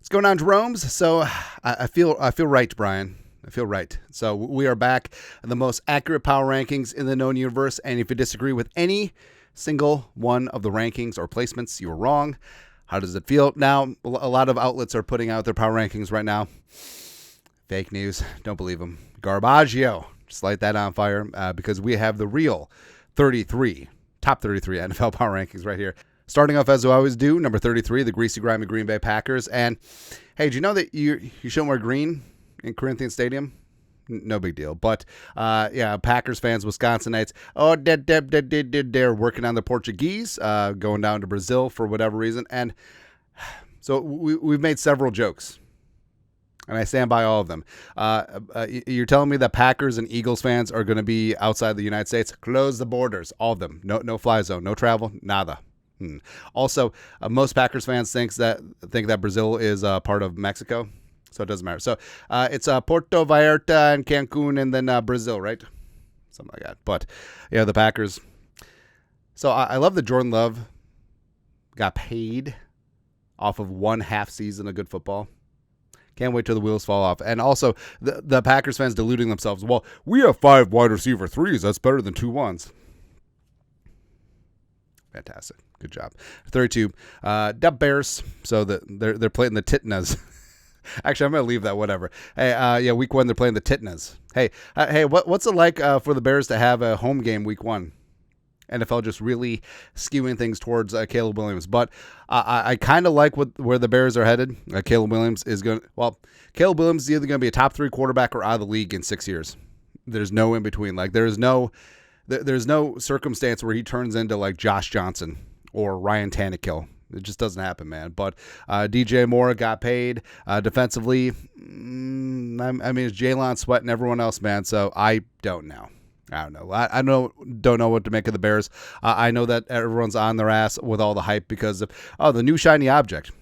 What's going on, Jerome's? So I feel right, Brian. I feel right. So we are back in the most accurate power rankings in the known universe. And if you disagree with any single one of the rankings or placements, you are wrong. How does it feel? Now, a lot of outlets are putting out their power rankings right now. Fake news. Don't believe them. Garbaggio. Just light that on fire because we have the real top 33 NFL power rankings right here. Starting off, as we always do, number 33, the greasy, grimy Green Bay Packers. And, hey, do you know that you shouldn't wear green in Corinthians Stadium? No big deal. But, Packers fans, Wisconsinites, they're working on the Portuguese, going down to Brazil for whatever reason. And so we've made several jokes, and I stand by all of them. You're telling me that Packers and Eagles fans are going to be outside the United States? Close the borders, all of them. No fly zone, no travel, nada. Also, most Packers fans think that Brazil is part of Mexico, so it doesn't matter. So it's Puerto Vallarta and Cancun, and then Brazil, right? Something like that. But yeah, the Packers. So I love that Jordan Love got paid off of one half season of good football. Can't wait till the wheels fall off. And also, the Packers fans deluding themselves. Well, we have 5 wide receiver threes. That's better than 2 ones. Fantastic. Good job. 32. The Bears. So they're playing the Titans. Actually, I'm going to leave that, whatever. Hey, week 1, they're playing the Titans. Hey, what's it like for the Bears to have a home game week 1? NFL just really skewing things towards Caleb Williams. But I kind of like where the Bears are headed. Caleb Williams is either going to be a top 3 quarterback or out of the league in 6 years. There's no in between. Like, there's no circumstance where he turns into like Josh Johnson or Ryan Tannehill. It just doesn't happen, man. But DJ Moore got paid defensively. It's Jalen Sweat and everyone else, man. So I don't know. I don't know what to make of the Bears. I know that everyone's on their ass with all the hype because of the new shiny object.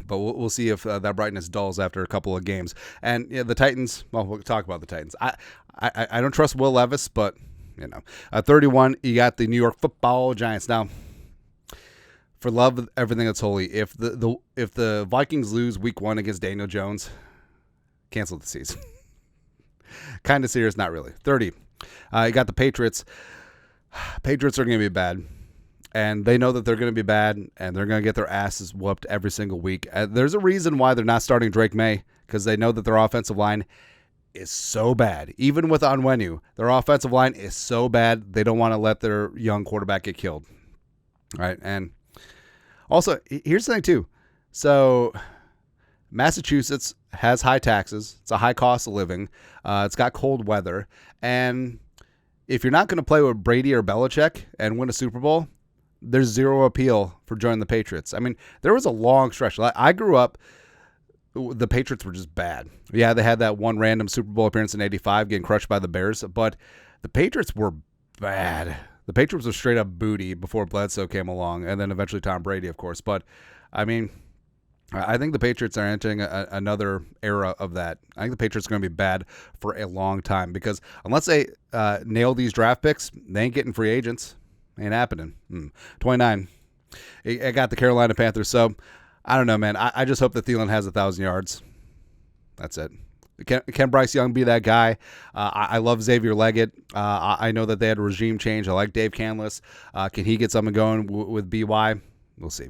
But we'll see if that brightness dulls after a couple of games. And the Titans. Well, we'll talk about the Titans. I don't trust Will Levis, but 31. You got the New York Football Giants. Now, for love of everything that's holy, if the Vikings lose week 1 against Daniel Jones, cancel the season. Kind of serious, not really. 30. You got the Patriots. Patriots are going to be bad. And they know that they're going to be bad, and they're going to get their asses whooped every single week. There's a reason why they're not starting Drake May, because they know that their offensive line is so bad. Even with Onwenu, their offensive line is so bad, they don't want to let their young quarterback get killed. All right, and also, here's the thing, too. So, Massachusetts has high taxes. It's a high cost of living. It's got cold weather. And if you're not going to play with Brady or Belichick and win a Super Bowl, there's zero appeal for joining the Patriots. I mean, there was a long stretch. I grew up, the Patriots were just bad. Yeah, they had that one random Super Bowl appearance in 85 getting crushed by the Bears, but the Patriots were bad. The Patriots were straight up booty before Bledsoe came along, and then eventually Tom Brady, of course. But, I mean, I think the Patriots are entering another era of that. I think the Patriots are going to be bad for a long time because unless they nail these draft picks, they ain't getting free agents. Ain't happening. 29. I got the Carolina Panthers. So, I don't know, man. I just hope that Thielen has 1,000 yards. That's it. Can Bryce Young be that guy? I love Xavier Leggett. I know that they had a regime change. I like Dave Canlis. Can he get something going with BY? We'll see.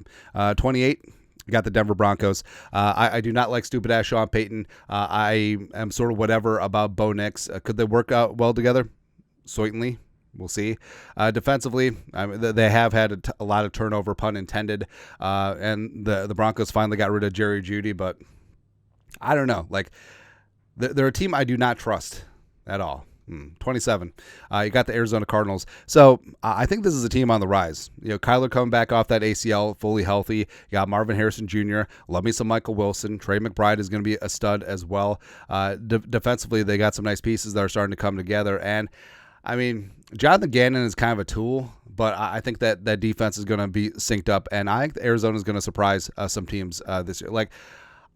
28. You got the Denver Broncos. I do not like stupid-ass Sean Payton. I am sort of whatever about Bo Nix. Could they work out well together? Certainly. We'll see. Defensively, they have had a lot of turnover, pun intended. And the Broncos finally got rid of Jerry Jeudy, but I don't know. Like, they're a team I do not trust at all. 27. You got the Arizona Cardinals. So I think this is a team on the rise. Kyler coming back off that ACL, fully healthy. You got Marvin Harrison Jr. Love me some Michael Wilson. Trey McBride is going to be a stud as well. Defensively, they got some nice pieces that are starting to come together. And, I mean, Jonathan Gannon is kind of a tool, but I think that defense is going to be synced up. And I think Arizona is going to surprise some teams this year. Like,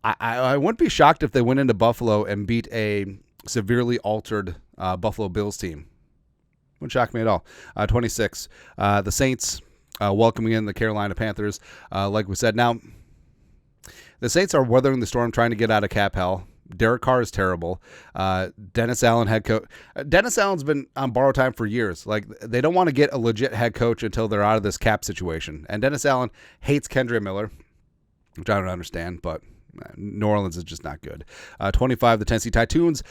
I wouldn't be shocked if they went into Buffalo and beat a severely altered Buffalo Bills team. Wouldn't shock me at all. 26. The Saints welcoming in the Carolina Panthers, like we said. Now, The Saints are weathering the storm, trying to get out of cap hell. Derek Carr is terrible. Dennis Allen, head coach. Dennis Allen's been on borrowed time for years. Like, they don't want to get a legit head coach until they're out of this cap situation. And Dennis Allen hates Kendre Miller, which I don't understand, but New Orleans is just not good. 25, the Tennessee Titans.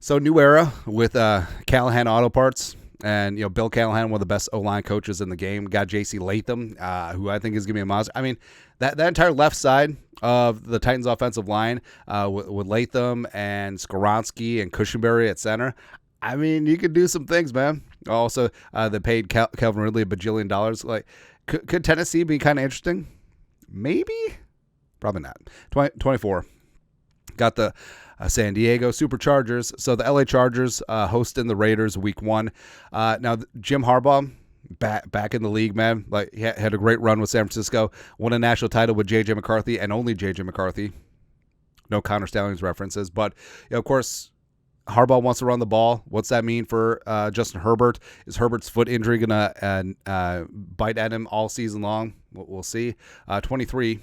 So, new era with Callahan Auto Parts. And, Bill Callahan, one of the best O-line coaches in the game. Got J.C. Latham, who I think is going to be a monster. I mean, that entire left side of the Titans offensive line with Latham and Skoronski and Cushenberry at center, I mean, you could do some things, man. Also, they paid Calvin Ridley $1 bajillion. Like, could Tennessee be kind of interesting? Maybe. Probably not. 24. Got the San Diego Superchargers. So the LA Chargers hosting the Raiders week 1. Now, Jim Harbaugh, back in the league, man. Like, he had a great run with San Francisco. Won a national title with J.J. McCarthy and only J.J. McCarthy. No Connor Stallings references. But, of course, Harbaugh wants to run the ball. What's that mean for Justin Herbert? Is Herbert's foot injury going to bite at him all season long? We'll see. 23.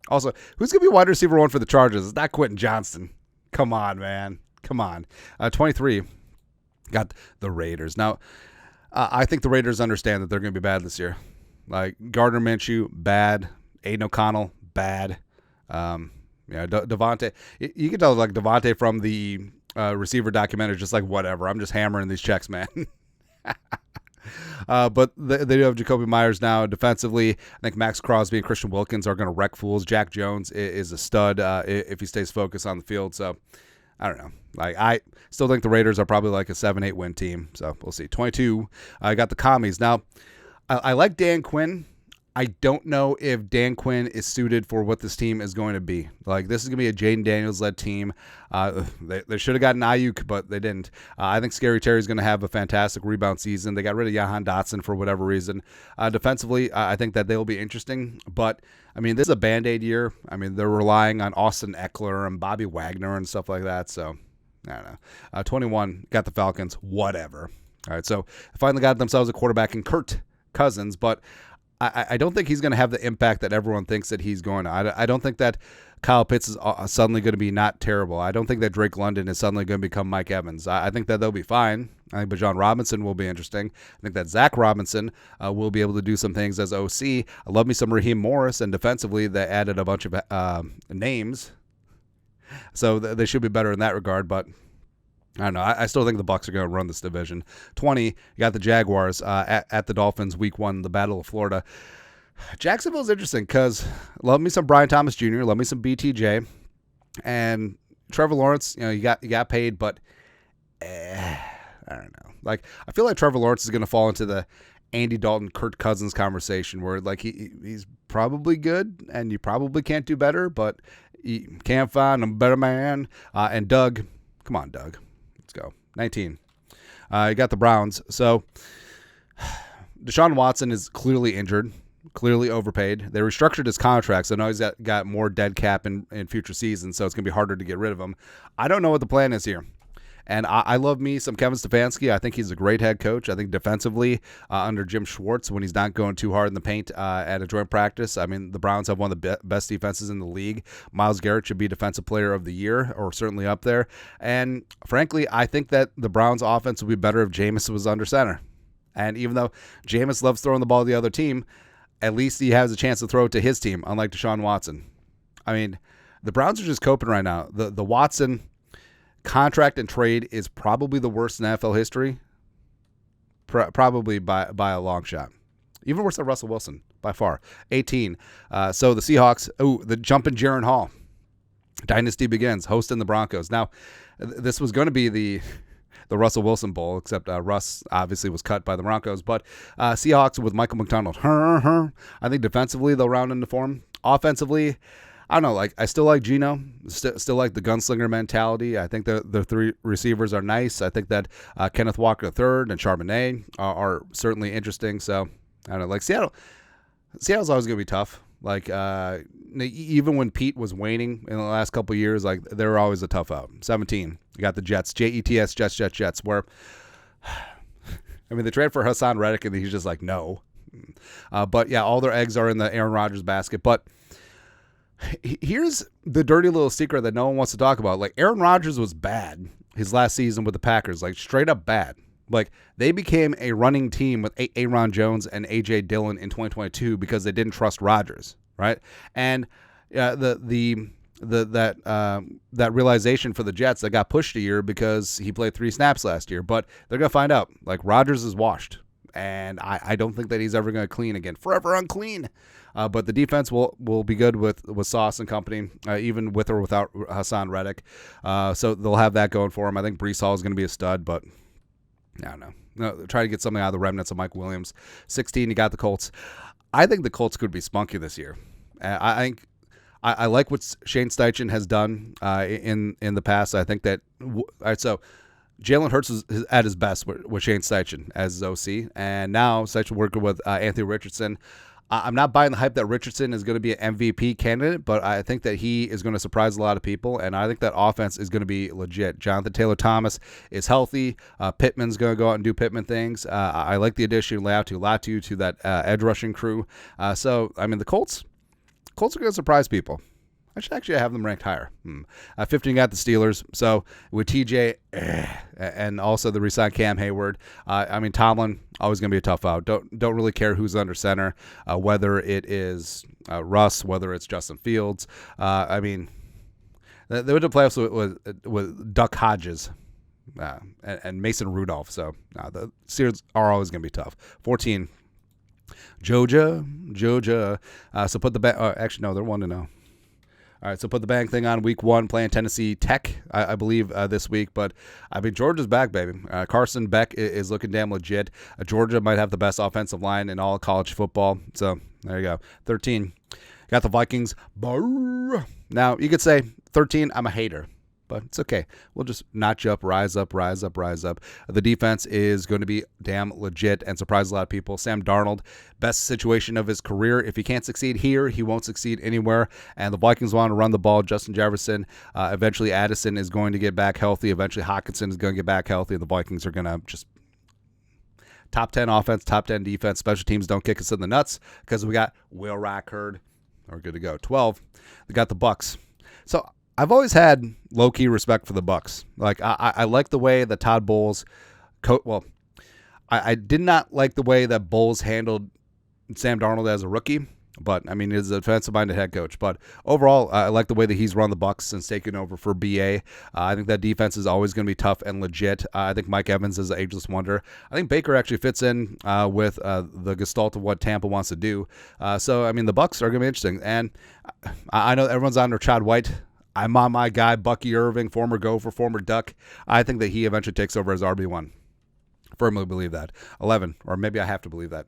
Also, who's going to be wide receiver 1 for the Chargers? It's not Quentin Johnston. Come on, man. Come on. 23. Got the Raiders. Now, I think the Raiders understand that they're going to be bad this year. Like, Gardner Minshew, bad. Aiden O'Connell, bad. Devontae. You can tell, like, Devontae from the receiver documentary is just like, whatever. I'm just hammering these checks, man. But they do have Jacoby Myers now defensively. I think Max Crosby and Christian Wilkins are going to wreck fools. Jack Jones is a stud if he stays focused on the field. So, I don't know. Like, I still think the Raiders are probably like a 7-8 win team. So, we'll see. 22, I got the Commies. Now, I like Dan Quinn. I don't know if Dan Quinn is suited for what this team is going to be. Like, this is going to be a Jaden Daniels-led team. They should have gotten Ayuk, but they didn't. I think Scary Terry's going to have a fantastic rebound season. They got rid of Jahan Dotson for whatever reason. Defensively, I think that they'll be interesting. But, I mean, this is a Band-Aid year. I mean, they're relying on Austin Eckler and Bobby Wagner and stuff like that. So, I don't know. 21, got the Falcons. Whatever. All right, so finally got themselves a quarterback in Kirk Cousins, but I don't think he's going to have the impact that everyone thinks that he's going to. I don't think that Kyle Pitts is suddenly going to be not terrible. I don't think that Drake London is suddenly going to become Mike Evans. I think that they'll be fine. I think Bijan Robinson will be interesting. I think that Zach Robinson will be able to do some things as OC. I love me some Raheem Morris, and defensively they added a bunch of names. So they should be better in that regard, but I don't know. I still think the Bucs are going to run this division. 20, you got the Jaguars at the Dolphins week 1, the Battle of Florida. Jacksonville's interesting because love me some Brian Thomas Jr., love me some BTJ, and Trevor Lawrence. You got paid, but I don't know. Like, I feel like Trevor Lawrence is going to fall into the Andy Dalton, Kirk Cousins conversation where, like, he's probably good and you probably can't do better, but you can't find a better man. And Doug, come on, Doug. Let's go. 19. You got the Browns. So Deshaun Watson is clearly injured, clearly overpaid. They restructured his contract, so now he's got more dead cap in future seasons, so it's going to be harder to get rid of him. I don't know what the plan is here. And I love me some Kevin Stefanski. I think he's a great head coach. I think defensively, under Jim Schwartz, when he's not going too hard in the paint at a joint practice, I mean, the Browns have one of the best defenses in the league. Myles Garrett should be Defensive Player of the Year, or certainly up there. And frankly, I think that the Browns' offense would be better if Jameis was under center. And even though Jameis loves throwing the ball to the other team, at least he has a chance to throw it to his team, unlike Deshaun Watson. I mean, the Browns are just coping right now. The Watson contract and trade is probably the worst in NFL history, probably by a long shot. Even worse than Russell Wilson, by far. 18. So the Seahawks, the jumping Jaron Hall. Dynasty begins, hosting the Broncos. Now, this was going to be the Russell Wilson Bowl, except Russ obviously was cut by the Broncos. But Seahawks with Michael McDonald. I think defensively they'll round into form. Offensively, I don't know. Like, I still like Geno. Still like the gunslinger mentality. I think the three receivers are nice. I think that Kenneth Walker III and Charbonnet are certainly interesting. So, I don't know. Like, Seattle's always going to be tough. Like, even when Pete was waning in the last couple of years, like, they were always a tough out. 17. You got the Jets. Jets, Jets. Where, I mean, they traded for Hassan Reddick, and he's just like, no. But, yeah, all their eggs are in the Aaron Rodgers basket. But Here's the dirty little secret that no one wants to talk about. Like, Aaron Rodgers was bad his last season with the Packers, like straight up bad. Like, they became a running team with Aaron Jones and A.J. Dillon in 2022 because they didn't trust Rodgers, right? And that realization for the Jets that got pushed a year because he played 3 snaps last year. But they're going to find out. Like, Rodgers is washed. And I don't think that he's ever going to clean again. Forever unclean. But the defense will be good with Sauce and company, even with or without Hassan Reddick. So they'll have that going for him. I think Breece Hall is going to be a stud, but I don't know. No, try to get something out of the remnants of Mike Williams. 16, you got the Colts. I think the Colts could be spunky this year. I think I like what Shane Steichen has done in the past. I think that all right. So Jalen Hurts is at his best with Shane Steichen as his OC, and now Steichen working with Anthony Richardson. I'm not buying the hype that Richardson is going to be an MVP candidate, but I think that he is going to surprise a lot of people, and I think that offense is going to be legit. Jonathan Taylor-Thomas is healthy. Pittman's going to go out and do Pittman things. I like the addition of Latu to that edge rushing crew. So, I mean, the Colts are going to surprise people. I should actually have them ranked higher. 15 got the Steelers. So with TJ and also the re-signed Cam Hayward, I mean, Tomlin always going to be a tough out. Don't really care who's under center, whether it is Russ, whether it's Justin Fields. I mean, they went to playoffs with Duck Hodges and Mason Rudolph. So the Steelers are always going to be tough. 14, Georgia. So put the actually no, they're 1-0. All right, so put the bank thing on week 1, playing Tennessee Tech, I believe, this week. But, I mean, Georgia's back, baby. Carson Beck is looking damn legit. Georgia might have the best offensive line in all college football. So, there you go. 13, got the Vikings. Now, you could say 13, I'm a hater. But it's okay. We'll just notch up, rise up. The defense is going to be damn legit and surprise a lot of people. Sam Darnold, best situation of his career. If he can't succeed here, he won't succeed anywhere. And the Vikings want to run the ball. Justin Jefferson, eventually Addison is going to get back healthy. Eventually Hockenson is going to get back healthy. And the Vikings are going to just top 10 offense, top 10 defense. Special teams don't kick us in the nuts because we got Will Rackard. We're good to go. 12, they got the Bucks. So I've always had low-key respect for the Bucks. Like, I like the way that Todd Bowles I did not like the way that Bowles handled Sam Darnold as a rookie, but, I mean, he's a defensive-minded head coach. But overall, I like the way that he's run the Bucks since taking over for BA. I think that defense is always going to be tough and legit. I think Mike Evans is an ageless wonder. I think Baker actually fits in with the gestalt of what Tampa wants to do. So, I mean, the Bucks are going to be interesting. And I know everyone's on Rashad White. I'm on my guy, Bucky Irving, former Gopher, former Duck. I think that he eventually takes over as RB1. Firmly believe that. 11, or maybe I have to believe that.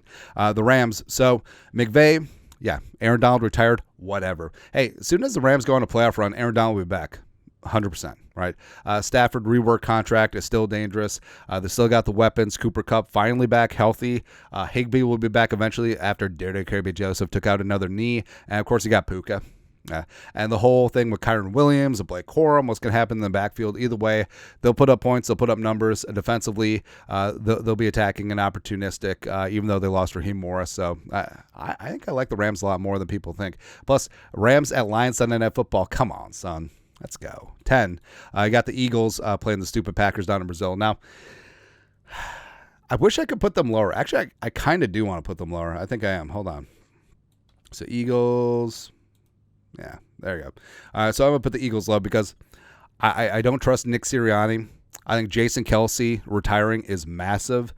The Rams. So, McVay, yeah, Aaron Donald retired, whatever. Hey, as soon as the Rams go on a playoff run, Aaron Donald will be back. 100%, right? Stafford rework contract is still dangerous. They still got the weapons. Cooper Kupp finally back healthy. Higbee will be back eventually after Kirby Joseph took out another knee. And, of course, you got Puka. And the whole thing with Kyron Williams and Blake Corum, what's going to happen in the backfield, either way, they'll put up points, they'll put up numbers, and defensively, they'll be attacking and opportunistic, even though they lost Raheem Morris. So I think I like the Rams a lot more than people think. Plus, Rams at Lions Sunday Night Football, come on, son. Let's go. 10. I got the Eagles playing the stupid Packers down in Brazil. Now, I wish I could put them lower. Actually, I kind of do want to put them lower. I think I am. Hold on. So, Eagles. Yeah, there you go. So I'm going to put the Eagles low because I don't trust Nick Sirianni. I think Jason Kelsey retiring is massive,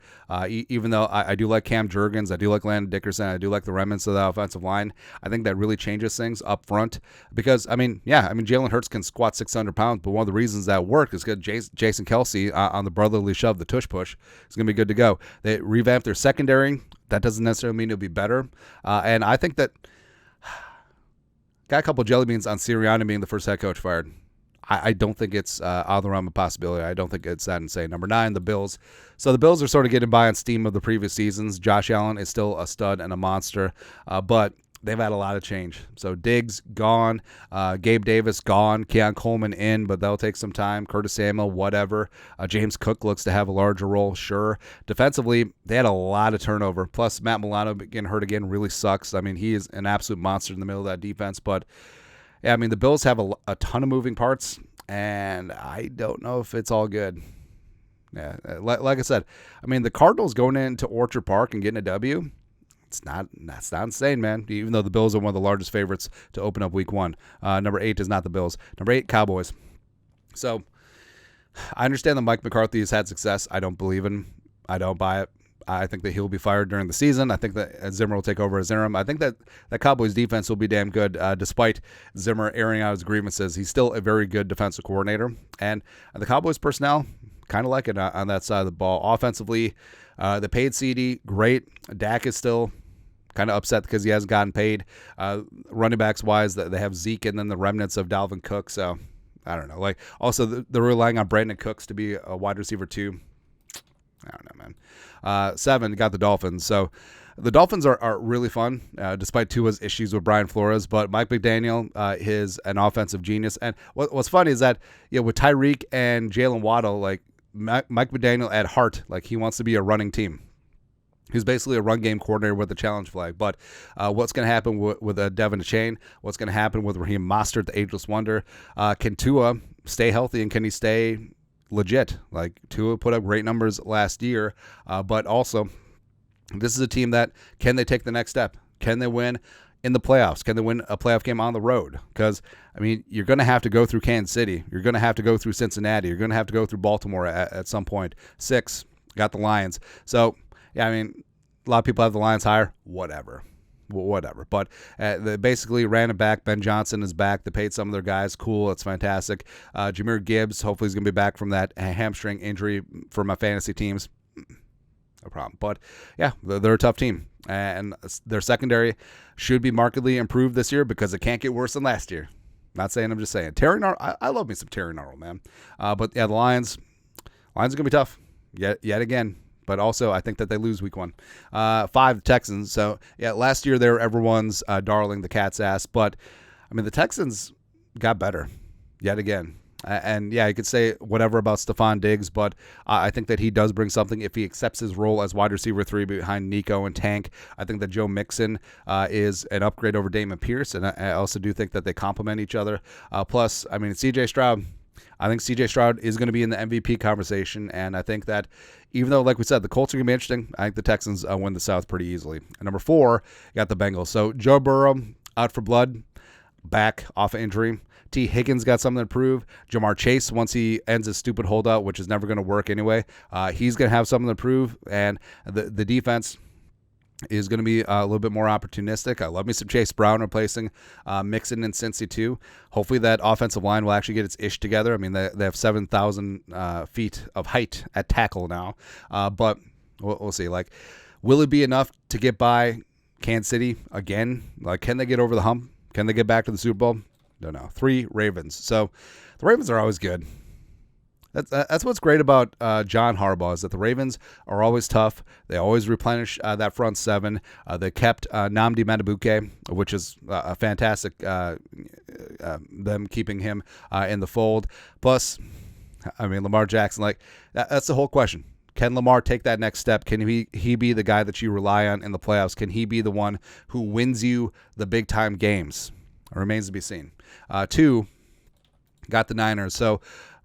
even though I do like Cam Jurgens, I do like Landon Dickerson, I do like the remnants of the offensive line. I think that really changes things up front because, Jalen Hurts can squat 600 pounds, but one of the reasons that worked is because Jason Kelsey on the brotherly shove, the tush push, is going to be good to go. They revamped their secondary. That doesn't necessarily mean it'll be better. And I think that got a couple of jelly beans on Sirianni being the first head coach fired. I don't think it's out of the realm of possibility. I don't think it's that insane. Number 9, the Bills. So the Bills are sort of getting by on steam of the previous seasons. Josh Allen is still a stud and a monster, but they've had a lot of change. So Diggs gone, Gabe Davis gone, Keon Coleman in, but that'll take some time. Curtis Samuel, whatever. James Cook looks to have a larger role, sure. Defensively, they had a lot of turnover. Plus, Matt Milano getting hurt again really sucks. I mean, he is an absolute monster in the middle of that defense, but yeah, I mean, the Bills have a ton of moving parts, and I don't know if it's all good. Yeah, like I said, I mean, the Cardinals going into Orchard Park and getting a W, that's not insane, man. Even though the Bills are one of the largest favorites to open up Week 1. Number 8 is not the Bills. Number 8, Cowboys. So I understand that Mike McCarthy has had success. I don't buy it. I think that he'll be fired during the season. I think that Zimmer will take over as interim. I think that the Cowboys defense will be damn good, despite Zimmer airing out his grievances. He's still a very good defensive coordinator. And the Cowboys personnel, kind of like it on that side of the ball. Offensively, they paid CD, great. Dak is still kind of upset because he hasn't gotten paid. Running backs wise, they have Zeke and then the remnants of Dalvin Cook. So I don't know. Like, also they're relying on Brandon Cooks to be a wide receiver too. I don't know, man. 7, got the Dolphins. So the Dolphins are really fun, despite Tua's issues with Brian Flores. But Mike McDaniel is an offensive genius. And what's funny is that, with Tyreek and Jalen Waddle, like Mike McDaniel at heart, like he wants to be a running team. He's basically a run game coordinator with the challenge flag. But what's going to happen with Devin Achane? What's going to happen with Raheem Mostert, the ageless wonder? Can Tua stay healthy, and can he stay legit? Like, Tua put up great numbers last year, but also this is a team that, can they take the next step? Can they win in the playoffs? Can they win a playoff game on the road? Because, I mean, you're going to have to go through Kansas City. You're going to have to go through Cincinnati. You're going to have to go through Baltimore at some point. 6, got the Lions. So, yeah, I mean, a lot of people have the Lions higher. Whatever. But they basically ran it back. Ben Johnson is back. They paid some of their guys. Cool. It's fantastic. Jahmyr Gibbs, hopefully he's going to be back from that hamstring injury for my fantasy teams. No problem. But, yeah, they're a tough team. And their secondary should be markedly improved this year because it can't get worse than last year. Not saying, I'm just saying. Terry Gnarl, I love me some Terry Gnarl, man. But, yeah, the Lions are going to be tough yet again. But also, I think that they lose Week 1. 5, the Texans. So, yeah, last year they were everyone's darling, the cat's ass. But, I mean, the Texans got better yet again. And, yeah, you could say whatever about Stephon Diggs, but I think that he does bring something if he accepts his role as wide receiver 3 behind Nico and Tank. I think that Joe Mixon is an upgrade over Damon Pierce, and I also do think that they complement each other. Plus, I mean, C.J. Stroud. I think C.J. Stroud is going to be in the MVP conversation, and I think that even though, like we said, the Colts are going to be interesting, I think the Texans win the South pretty easily. And number 4, got the Bengals. So Joe Burrow, out for blood, back off of injury. T. Higgins got something to prove. Jamar Chase, once he ends his stupid holdout, which is never going to work anyway, he's going to have something to prove. And the defense is going to be a little bit more opportunistic. I love me some Chase Brown replacing Mixon and Cincy too. Hopefully that offensive line will actually get its ish together. I mean, they have 7,000 feet of height at tackle now. But we'll see. Like, will it be enough to get by Kansas City again? Like, can they get over the hump? Can they get back to the Super Bowl? Don't know. 3, Ravens. So the Ravens are always good. That's what's great about John Harbaugh, is that the Ravens are always tough. They always replenish that front 7. They kept Nnamdi Madubuike, which is a fantastic, them keeping him in the fold. Plus, I mean, Lamar Jackson, like, that's the whole question. Can Lamar take that next step? Can he be the guy that you rely on in the playoffs? Can he be the one who wins you the big-time games? It remains to be seen. 2, got the Niners. So,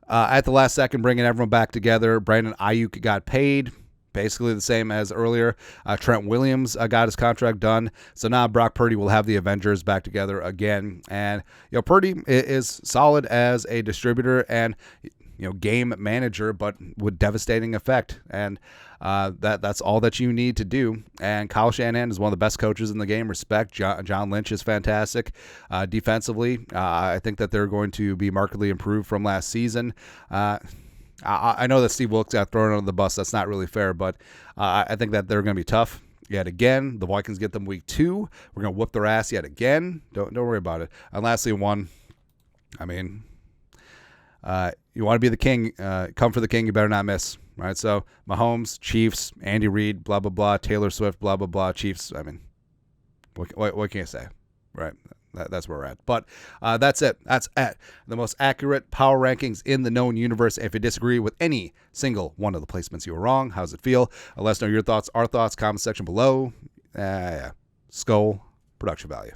at the last second, bringing everyone back together. Brandon Ayuk got paid, basically the same as earlier. Trent Williams got his contract done. So now Brock Purdy will have the Avengers back together again. And, Purdy is solid as a distributor and, game manager, but with devastating effect. And that's all that you need to do. And Kyle Shanahan is one of the best coaches in the game. Respect. John Lynch is fantastic. Defensively, I think that they're going to be markedly improved from last season. I know that Steve Wilkes got thrown under the bus. That's not really fair, but I think that they're going to be tough yet again. The Vikings get them Week 2. We're going to whoop their ass yet again. Don't worry about it. And lastly, 1, I mean, you want to be the king, come for the king, you better not miss, right? So Mahomes, Chiefs, Andy Reid, blah, blah, blah, Taylor Swift, blah, blah, blah, Chiefs. I mean, what can you say, right? That's where we're at. But that's it. That's at the most accurate power rankings in the known universe. If you disagree with any single one of the placements, you were wrong. How does it feel? Let us know your thoughts, our thoughts, comment section below. Skull production value.